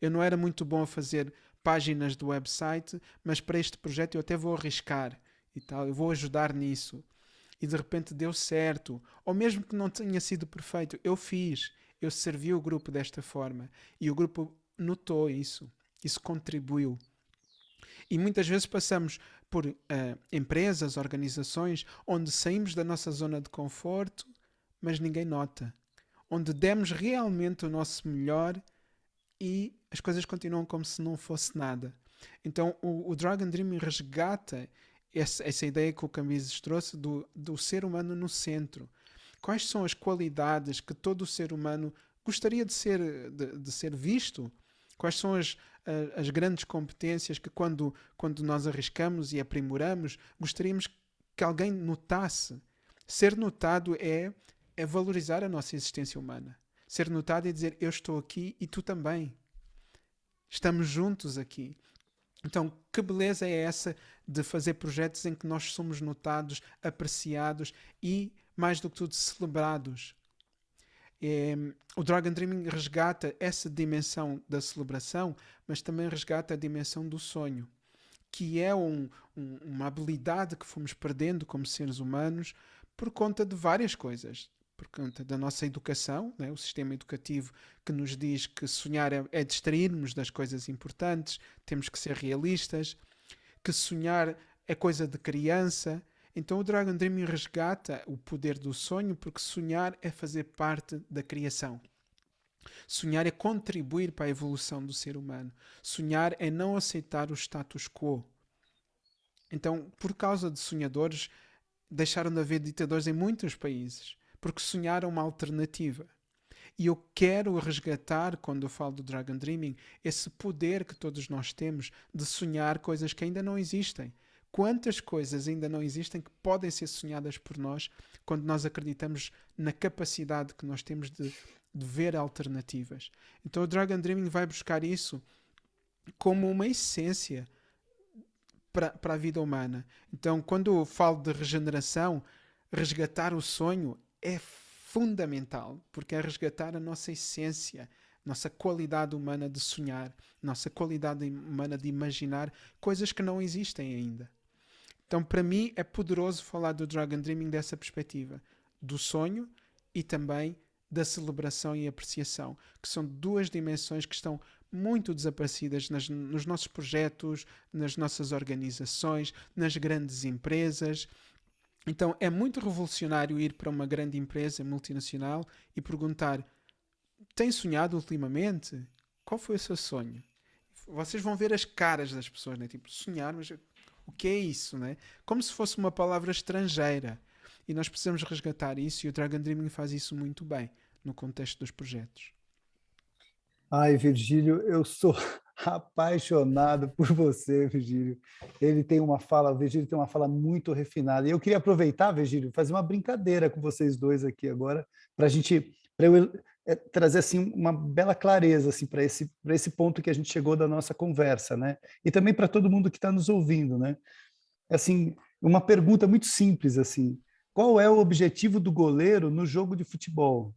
Eu não era muito bom a fazer páginas do website, mas para este projeto eu até vou arriscar e tal, eu vou ajudar nisso. E de repente deu certo. Ou mesmo que não tenha sido perfeito, eu fiz. Eu servi o grupo desta forma. E o grupo notou isso. Isso contribuiu. E muitas vezes passamos por empresas, organizações, onde saímos da nossa zona de conforto, mas ninguém nota. Onde demos realmente o nosso melhor e as coisas continuam como se não fosse nada. Então, o Dragon Dreaming resgata essa ideia que o Cambises trouxe do ser humano no centro. Quais são as qualidades que todo ser humano gostaria de ser visto? Quais são as grandes competências que quando nós arriscamos e aprimoramos, gostaríamos que alguém notasse? Ser notado é valorizar a nossa existência humana. Ser notado é dizer, eu estou aqui e tu também. Estamos juntos aqui. Então, que beleza é essa de fazer projetos em que nós somos notados, apreciados e, mais do que tudo, celebrados? O Dragon Dreaming resgata essa dimensão da celebração, mas também resgata a dimensão do sonho, que é uma habilidade que fomos perdendo como seres humanos por conta de várias coisas. Por conta da nossa educação, né? O sistema educativo que nos diz que sonhar é distrairmos das coisas importantes, temos que ser realistas, que sonhar é coisa de criança. Então o Dragon Dreaming resgata o poder do sonho, porque sonhar é fazer parte da criação. Sonhar é contribuir para a evolução do ser humano. Sonhar é não aceitar o status quo. Então, por causa de sonhadores, deixaram de haver ditadores em muitos países, porque sonharam uma alternativa. E eu quero resgatar, quando eu falo do Dragon Dreaming, esse poder que todos nós temos de sonhar coisas que ainda não existem. Quantas coisas ainda não existem que podem ser sonhadas por nós quando nós acreditamos na capacidade que nós temos de ver alternativas. Então o Dragon Dreaming vai buscar isso como uma essência para a vida humana. Então, quando eu falo de regeneração, resgatar o sonho é fundamental, porque é resgatar a nossa essência, nossa qualidade humana de sonhar, nossa qualidade humana de imaginar coisas que não existem ainda. Então, para mim, é poderoso falar do Dragon Dreaming dessa perspectiva, do sonho e também da celebração e apreciação, que são duas dimensões que estão muito desaparecidas nos nossos projetos, nas nossas organizações, nas grandes empresas. Então é muito revolucionário ir para uma grande empresa multinacional e perguntar: tem sonhado ultimamente? Qual foi o seu sonho? Vocês vão ver as caras das pessoas, né? Tipo, sonhar, mas o que é isso, né? Como se fosse uma palavra estrangeira. E nós precisamos resgatar isso, e o Dragon Dreaming faz isso muito bem no contexto dos projetos. Ai, Virgílio, eu sou apaixonado por você, Virgílio. O Virgílio tem uma fala muito refinada. E eu queria aproveitar, Virgílio, fazer uma brincadeira com vocês dois aqui agora, para eu trazer assim uma bela clareza assim para esse ponto que a gente chegou da nossa conversa, né? E também para todo mundo que está nos ouvindo, né? Assim, uma pergunta muito simples assim: qual é o objetivo do goleiro no jogo de futebol?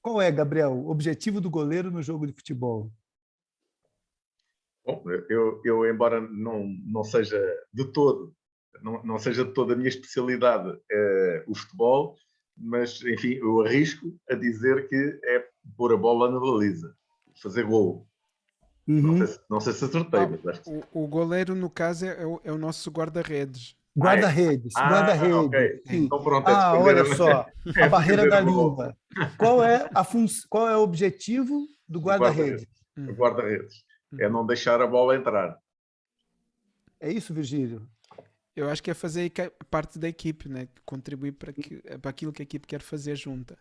Qual é, Gabriel, o objetivo do goleiro no jogo de futebol? Bom, eu embora não seja de todo, não seja de toda a minha especialidade o futebol, mas, enfim, eu arrisco a dizer que é pôr a bola na baliza, fazer gol. Uhum. Não sei se acertei, mas acho que... O goleiro, no caso, é o nosso guarda-redes. Guarda-redes, ok. guarda-redes. Sim. Então pronto, é Olha só, a barreira da o gol. língua. Qual é o objetivo do guarda-redes? O guarda-redes. É não deixar a bola entrar. É isso, Virgílio? Eu acho que é fazer parte da equipe, né? Contribuir para aquilo que a equipe quer fazer junta.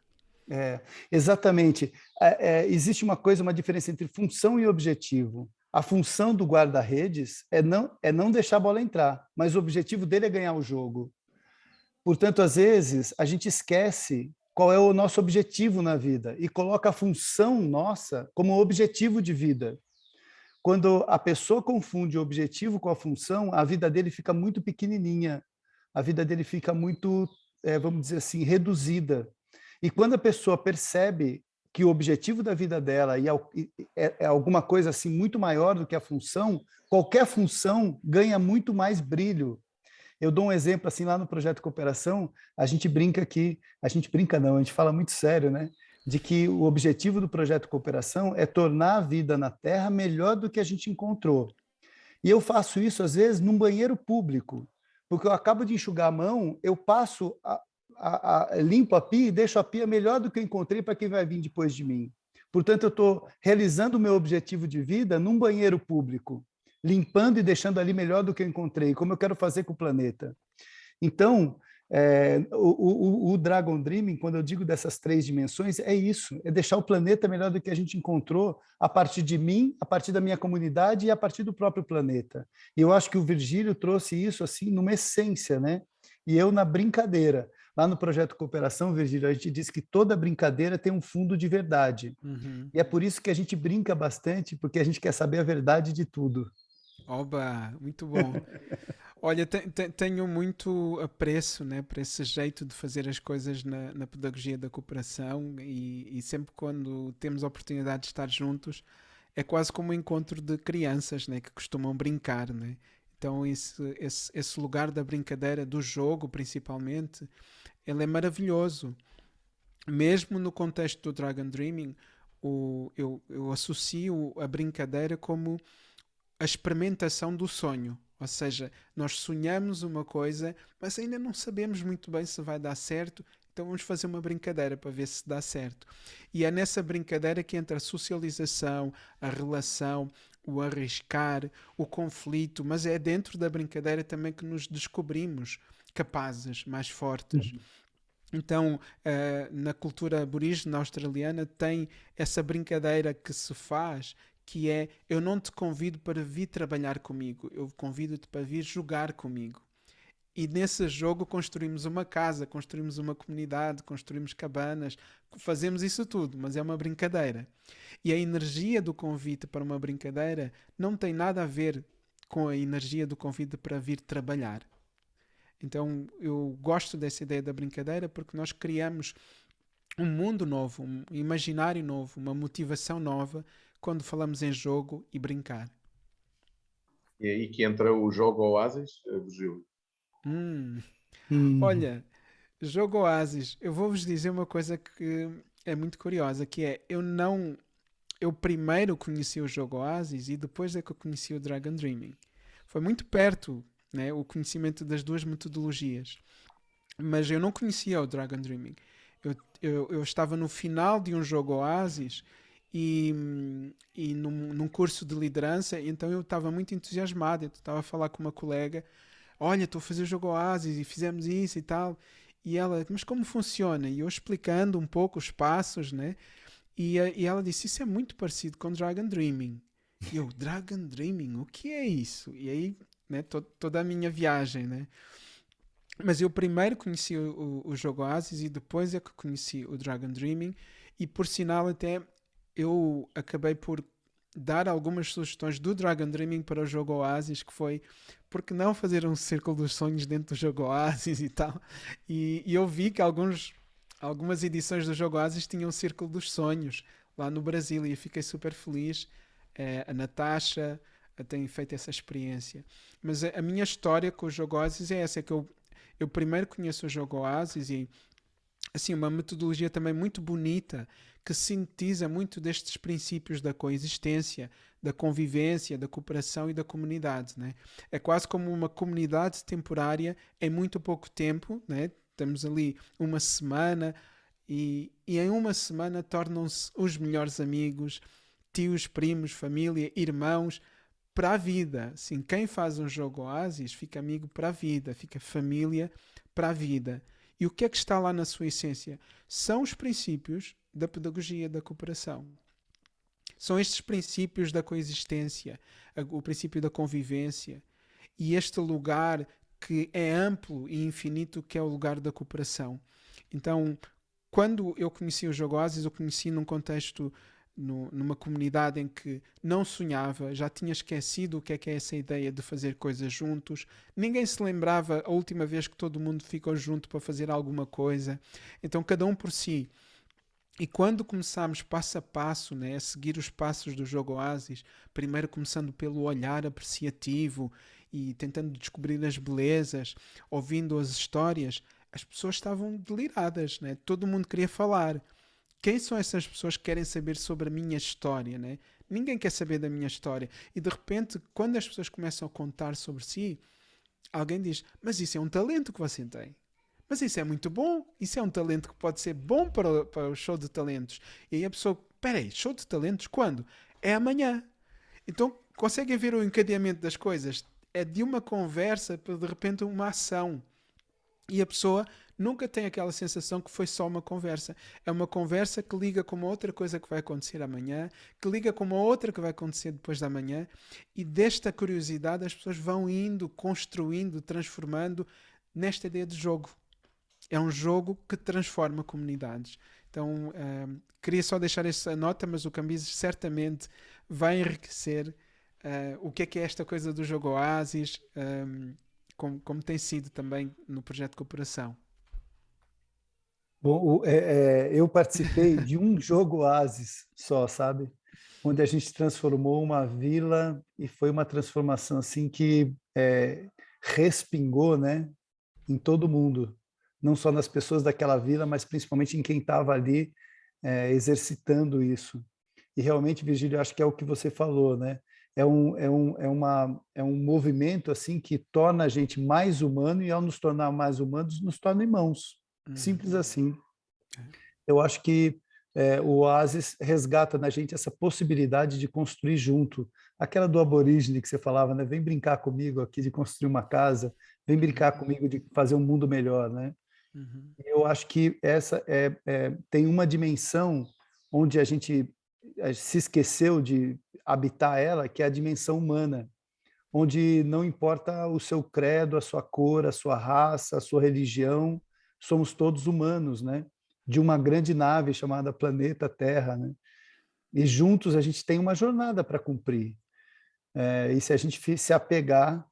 Exatamente. Existe uma diferença entre função e objetivo. A função do guarda-redes é não deixar a bola entrar, mas o objetivo dele é ganhar o jogo. Portanto, às vezes, a gente esquece qual é o nosso objetivo na vida e coloca a função nossa como objetivo de vida. Quando a pessoa confunde o objetivo com a função, a vida dele fica muito pequenininha, a vida dele fica muito, vamos dizer assim, reduzida. E quando a pessoa percebe que o objetivo da vida dela é alguma coisa assim muito maior do que a função, qualquer função ganha muito mais brilho. Eu dou um exemplo assim lá no projeto Cooperação, a gente fala muito sério, né? De que o objetivo do projeto Cooperação é tornar a vida na Terra melhor do que a gente encontrou. E eu faço isso às vezes num banheiro público, porque eu acabo de enxugar a mão, eu passo limpo a pia e deixo a pia melhor do que eu encontrei para quem vai vir depois de mim. Portanto, eu estou realizando o meu objetivo de vida num banheiro público, limpando e deixando ali melhor do que eu encontrei, como eu quero fazer com o planeta. Então, o Dragon Dreaming, quando eu digo dessas 3 dimensões, é isso, é deixar o planeta melhor do que a gente encontrou a partir de mim, a partir da minha comunidade e a partir do próprio planeta. E eu acho que o Virgílio trouxe isso assim numa essência, né? E eu na brincadeira. Lá no Projeto Cooperação, Virgílio, a gente diz que toda brincadeira tem um fundo de verdade. Uhum. E é por isso que a gente brinca bastante, porque a gente quer saber a verdade de tudo. Oba, muito bom. Olha, tenho muito apreço, né, por esse jeito de fazer as coisas na pedagogia da cooperação e sempre quando temos a oportunidade de estar juntos é quase como um encontro de crianças, né, que costumam brincar, né? Então esse lugar da brincadeira, do jogo principalmente, ele é maravilhoso. Mesmo no contexto do Dragon Dreaming, eu associo a brincadeira como a experimentação do sonho. Ou seja, nós sonhamos uma coisa, mas ainda não sabemos muito bem se vai dar certo, então vamos fazer uma brincadeira para ver se dá certo. E é nessa brincadeira que entra a socialização, a relação, o arriscar, o conflito, mas é dentro da brincadeira também que nos descobrimos capazes, mais fortes. Então, na cultura aborígene australiana, tem essa brincadeira que se faz, que é: eu não te convido para vir trabalhar comigo, eu convido-te para vir jogar comigo. E nesse jogo construímos uma casa, construímos uma comunidade, construímos cabanas, fazemos isso tudo, mas é uma brincadeira. E a energia do convite para uma brincadeira não tem nada a ver com a energia do convite para vir trabalhar. Então eu gosto dessa ideia da brincadeira porque nós criamos um mundo novo, um imaginário novo, uma motivação nova quando falamos em jogo e brincar. E é aí que entra o jogo Oasis, Virgílio. Hum, Hum, Olha, jogo Oasis, eu vou-vos dizer uma coisa que é muito curiosa, que é: eu primeiro conheci o jogo Oasis e depois é que eu conheci o Dragon Dreaming. Foi muito perto, né, o conhecimento das duas metodologias. Mas eu não conhecia o Dragon Dreaming. Eu estava no final de um jogo Oasis e num curso de liderança, então eu estava muito entusiasmado. Eu estava a falar com uma colega: olha, estou a fazer o jogo Oasis e fizemos isso e tal. E ela: mas como funciona? E eu explicando um pouco os passos, né? E ela disse: isso é muito parecido com Dragon Dreaming. E eu: Dragon Dreaming? O que é isso? E aí, né, toda a minha viagem, né? Mas eu primeiro conheci o jogo Oasis e depois é que conheci o Dragon Dreaming. E por sinal, até eu acabei por dar algumas sugestões do Dragon Dreaming para o jogo Oasis, que foi: porque não fazer um círculo dos sonhos dentro do jogo Oasis e tal. E eu vi que algumas edições do jogo Oasis tinham um círculo dos sonhos lá no Brasil e eu fiquei super feliz. A Natasha tem feito essa experiência. Mas a minha história com o jogo Oasis é essa: é que eu primeiro conheço o jogo Oasis e assim uma metodologia também muito bonita que sintetiza muito destes princípios da coexistência, da convivência, da cooperação e da comunidade, né? É quase como uma comunidade temporária em muito pouco tempo, né? Temos ali uma semana e em uma semana tornam-se os melhores amigos, tios, primos, família, irmãos, para a vida. Assim, quem faz um jogo Oasis fica amigo para a vida, fica família para a vida. E o que é que está lá na sua essência? São os princípios da pedagogia da cooperação. São estes princípios da coexistência, o princípio da convivência e este lugar que é amplo e infinito, que é o lugar da cooperação. Então, quando eu conheci o jogo Oasis, eu conheci num contexto, numa comunidade em que não sonhava, já tinha esquecido o que é essa ideia de fazer coisas juntos, ninguém se lembrava a última vez que todo mundo ficou junto para fazer alguma coisa, então cada um por si. E quando começámos passo a passo, né, a seguir os passos do jogo Oasis, primeiro começando pelo olhar apreciativo e tentando descobrir as belezas, ouvindo as histórias, as pessoas estavam deliradas, né? Todo mundo queria falar. Quem são essas pessoas que querem saber sobre a minha história, né? Ninguém quer saber da minha história. E de repente, quando as pessoas começam a contar sobre si, alguém diz: mas isso é um talento que você tem. Mas isso é muito bom, isso é um talento que pode ser bom para o show de talentos. E aí a pessoa, peraí, show de talentos quando? É amanhã. Então conseguem ver o encadeamento das coisas? É de uma conversa para de repente uma ação. E a pessoa nunca tem aquela sensação que foi só uma conversa. É uma conversa que liga com uma outra coisa que vai acontecer amanhã, que liga com uma outra que vai acontecer depois da manhã. E desta curiosidade as pessoas vão indo, construindo, transformando nesta ideia de jogo. É um jogo que transforma comunidades. Então, queria só deixar essa nota, mas o Cambyses certamente vai enriquecer o que é esta coisa do jogo Oasis, como tem sido também no projeto de cooperação. Bom, eu participei de um jogo Oasis só, sabe? Onde a gente transformou uma vila e foi uma transformação assim que respingou, né, em todo mundo, não só nas pessoas daquela vila, mas principalmente em quem estava ali exercitando isso. E realmente, Virgílio, acho que é o que você falou, né? É um movimento assim que torna a gente mais humano e ao nos tornar mais humanos, nos torna irmãos. Simples assim. Eu acho que o Oasis resgata na gente essa possibilidade de construir junto. Aquela do aborígene que você falava, né? Vem brincar comigo aqui de construir uma casa, vem brincar comigo de fazer um mundo melhor, né? Uhum. Eu acho que essa tem uma dimensão onde a gente se esqueceu de habitar ela, que é a dimensão humana, onde não importa o seu credo, a sua cor, a sua raça, a sua religião, somos todos humanos, né? De uma grande nave chamada planeta Terra, né? E juntos a gente tem uma jornada para cumprir. E se a gente se apegar,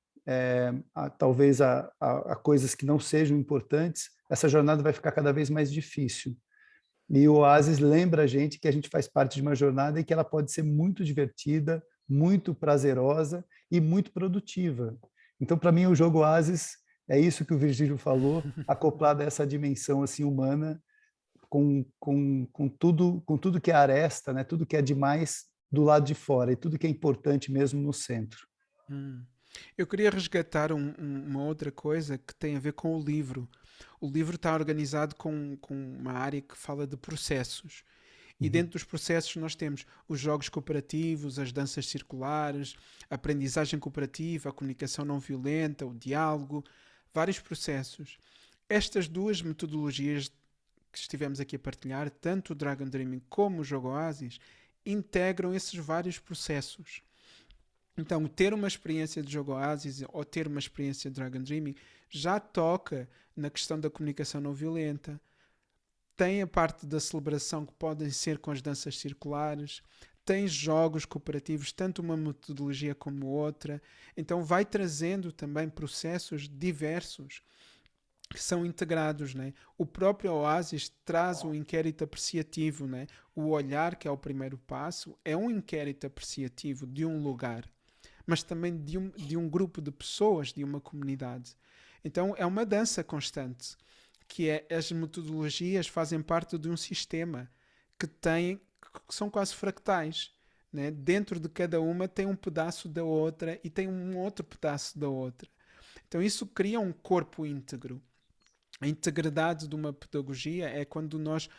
talvez a coisas que não sejam importantes, essa jornada vai ficar cada vez mais difícil. E o Oasis lembra a gente faz parte de uma jornada e que ela pode ser muito divertida, muito prazerosa e muito produtiva. Então, para mim, o jogo Oasis é isso que o Virgílio falou, acoplado a essa dimensão assim humana, com tudo que é aresta, né? Tudo que é demais do lado de fora e tudo que é importante mesmo no centro. Hum. Eu queria resgatar uma outra coisa que tem a ver com o livro. O livro está organizado com uma área que fala de processos. E Uhum. dentro dos processos nós temos os jogos cooperativos, as danças circulares, a aprendizagem cooperativa, a comunicação não violenta, o diálogo, vários processos. Estas duas metodologias que estivemos aqui a partilhar, tanto o Dragon Dreaming como o jogo Oasis, integram esses vários processos. Então, ter uma experiência de jogo Oasis ou ter uma experiência de Dragon Dreaming já toca na questão da comunicação não violenta. Tem a parte da celebração que podem ser com as danças circulares. Tem jogos cooperativos, tanto uma metodologia como outra. Então, vai trazendo também processos diversos que são integrados, né? O próprio Oasis traz um inquérito apreciativo, né? O olhar, que é o primeiro passo, é um inquérito apreciativo de um lugar, mas também de um grupo de pessoas, de uma comunidade. Então é uma dança constante, que é as metodologias fazem parte de um sistema que são quase fractais. Né? Dentro de cada uma tem um pedaço da outra e tem um outro pedaço da outra. Então isso cria um corpo íntegro. A integridade de uma pedagogia é quando nós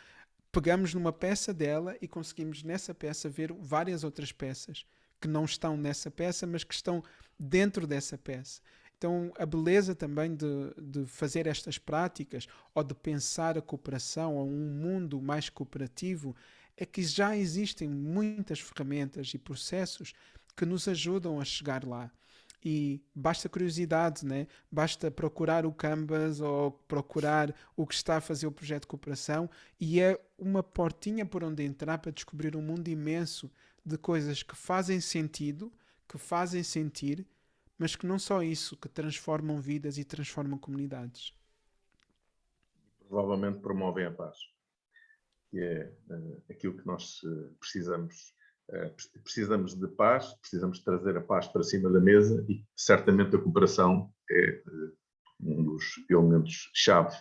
pegamos numa peça dela e conseguimos nessa peça ver várias outras peças que não estão nessa peça, mas que estão dentro dessa peça. Então, a beleza também de fazer estas práticas ou de pensar a cooperação ou um mundo mais cooperativo é que já existem muitas ferramentas e processos que nos ajudam a chegar lá. E basta curiosidade, né? Basta procurar o Canvas ou procurar o que está a fazer o projeto de cooperação e é uma portinha por onde entrar para descobrir um mundo imenso de coisas que fazem sentido, que fazem sentir, mas que não só isso, que transformam vidas e transformam comunidades. Provavelmente promovem a paz, que é aquilo que nós precisamos. Precisamos de paz, precisamos de trazer a paz para cima da mesa e certamente a cooperação é um dos elementos-chave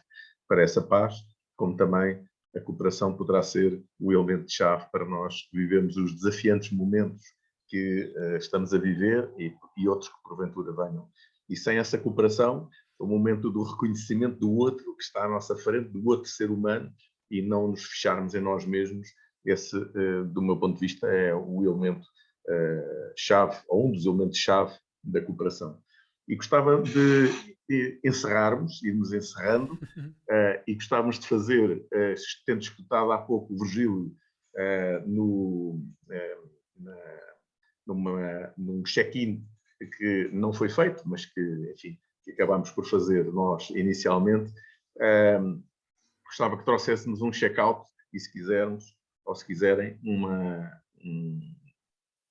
para essa paz, como também a cooperação poderá ser o elemento-chave para nós vivermos os desafiantes momentos que estamos a viver e outros que porventura venham. E sem essa cooperação o momento do reconhecimento do outro que está à nossa frente, do outro ser humano, e não nos fecharmos em nós mesmos. Esse, do meu ponto de vista, é o elemento chave, ou um dos elementos-chave da cooperação. E gostava de encerrarmos, irmos encerrando, e gostávamos de fazer, tendo escutado há pouco o Virgílio num check-in que não foi feito, mas que, enfim, que acabámos por fazer nós inicialmente, gostava que trouxéssemos um check-out e, se quisermos, ou se quiserem,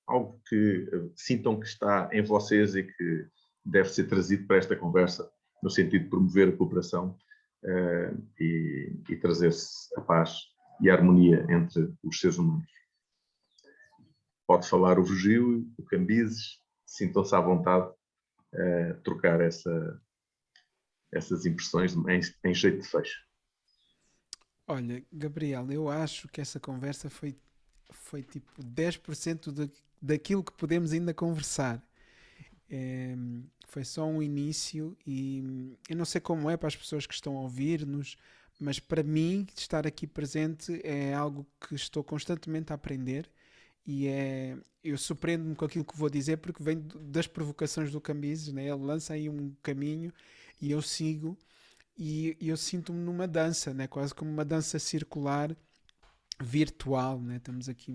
algo que sintam que está em vocês e que deve ser trazido para esta conversa, no sentido de promover a cooperação e trazer-se a paz e a harmonia entre os seres humanos. Pode falar o Virgílio, o Cambises, sintam-se à vontade a trocar essas impressões em jeito de fecho. Olha, Gabriel, eu acho que essa conversa foi tipo 10% daquilo que podemos ainda conversar. Foi só um início e eu não sei como é para as pessoas que estão a ouvir-nos, mas para mim estar aqui presente é algo que estou constantemente a aprender e eu surpreendo-me com aquilo que vou dizer porque vem das provocações do Cambises, né? Ele lança aí um caminho e eu sigo e eu sinto-me numa dança, né? Quase como uma dança circular virtual, né? Estamos aqui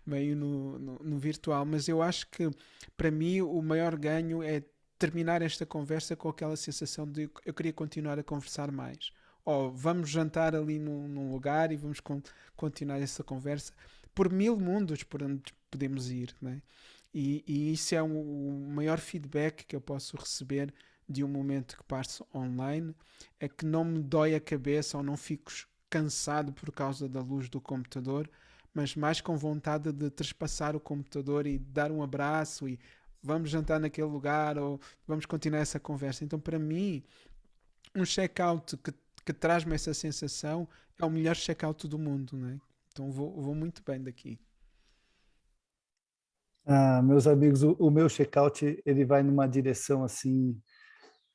meio no virtual, mas eu acho que para mim o maior ganho é terminar esta conversa com aquela sensação de eu queria continuar a conversar mais. Ou vamos jantar ali num lugar e vamos continuar essa conversa por 1000 mundos por onde podemos ir, né? E isso é o maior feedback que eu posso receber de um momento que passo online, é que não me dói a cabeça ou não fico cansado por causa da luz do computador, mas mais com vontade de trespassar o computador e dar um abraço e vamos jantar naquele lugar ou vamos continuar essa conversa. Então, para mim, um check-out que traz-me essa sensação é o melhor check-out do mundo, né? Então, vou muito bem daqui. Meus amigos, o meu check-out ele vai numa direção assim,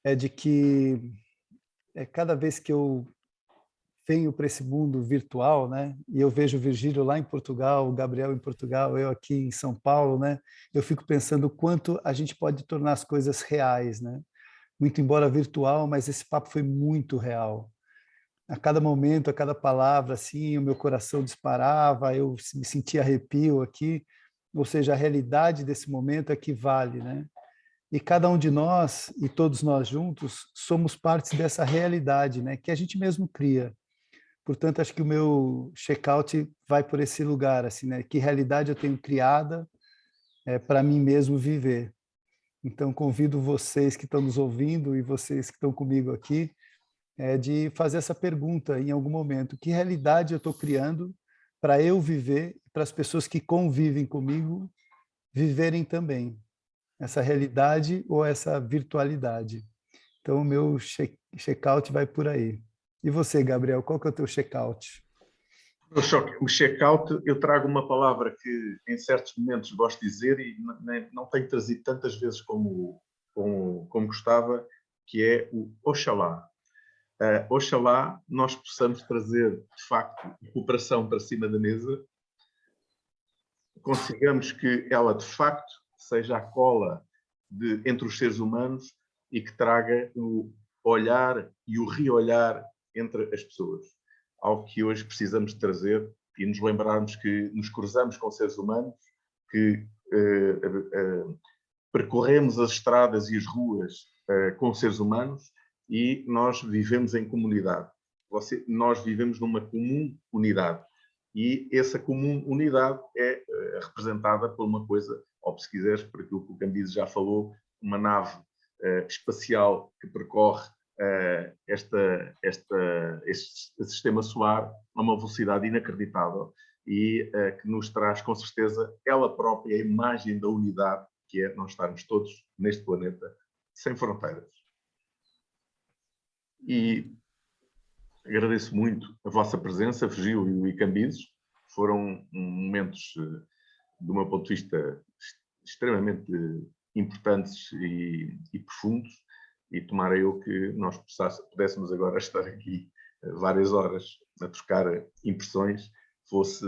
é de que cada vez que eu venho para esse mundo virtual, né? E eu vejo o Virgílio lá em Portugal, o Gabriel em Portugal, eu aqui em São Paulo, né? Eu fico pensando o quanto a gente pode tornar as coisas reais, né? Muito embora virtual, mas esse papo foi muito real. A cada momento, a cada palavra, assim, o meu coração disparava, eu me sentia arrepio aqui. Ou seja, a realidade desse momento é que vale, né? E cada um de nós e todos nós juntos somos partes dessa realidade, né? Que a gente mesmo cria. Portanto, acho que o meu check-out vai por esse lugar, assim, né? Que realidade eu tenho criada para mim mesmo viver. Então, convido vocês que estão nos ouvindo e vocês que estão comigo aqui, de fazer essa pergunta em algum momento. Que realidade eu estou criando para eu viver, para as pessoas que convivem comigo viverem também? Essa realidade ou essa virtualidade? Então, o meu check-out vai por aí. E você, Gabriel, qual que é o teu check-out? O check-out, eu trago uma palavra que em certos momentos gosto de dizer e não tenho trazido tantas vezes como gostava, que é o Oxalá. Oxalá nós possamos trazer, de facto, a cooperação para cima da mesa, consigamos que ela, de facto, seja a cola entre os seres humanos e que traga o olhar e o reolhar entre as pessoas. Algo que hoje precisamos de trazer e nos lembrarmos que nos cruzamos com seres humanos, que percorremos as estradas e as ruas com seres humanos e nós vivemos em comunidade. Nós vivemos numa comum unidade. E essa comum unidade é representada por uma coisa, ou se quiseres, por aquilo que o Cambises já falou, uma nave espacial que percorre este sistema solar a uma velocidade inacreditável e que nos traz, com certeza, ela própria a imagem da unidade, que é nós estarmos todos neste planeta sem fronteiras. E agradeço muito a vossa presença, Virgílio e Cambises. Foram momentos, do meu ponto de vista, extremamente importantes e profundos. e tomara eu que nós pudéssemos agora estar aqui várias horas a trocar impressões, fosse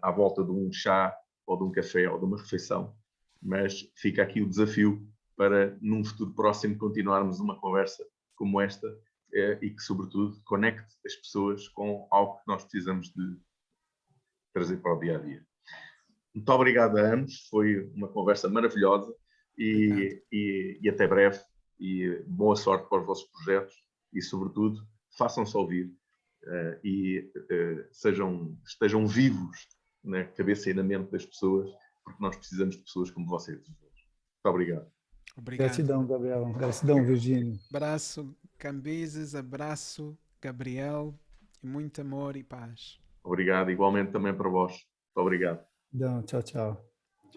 à volta de um chá ou de um café ou de uma refeição, mas fica aqui o desafio para, num futuro próximo, continuarmos uma conversa como esta e que, sobretudo, conecte as pessoas com algo que nós precisamos de trazer para o dia-a-dia. Muito obrigado a ambos, foi uma conversa maravilhosa e até breve, e boa sorte para os vossos projetos e, sobretudo, façam-se ouvir estejam vivos na cabeça e na mente das pessoas, porque nós precisamos de pessoas como vocês. Muito obrigado. Obrigado. Gratidão, Gabriel. Gratidão, Virgínio. Abraço, Cambises, abraço, Gabriel, e muito amor e paz. Obrigado, igualmente também para vós. Muito obrigado. Não, tchau, tchau.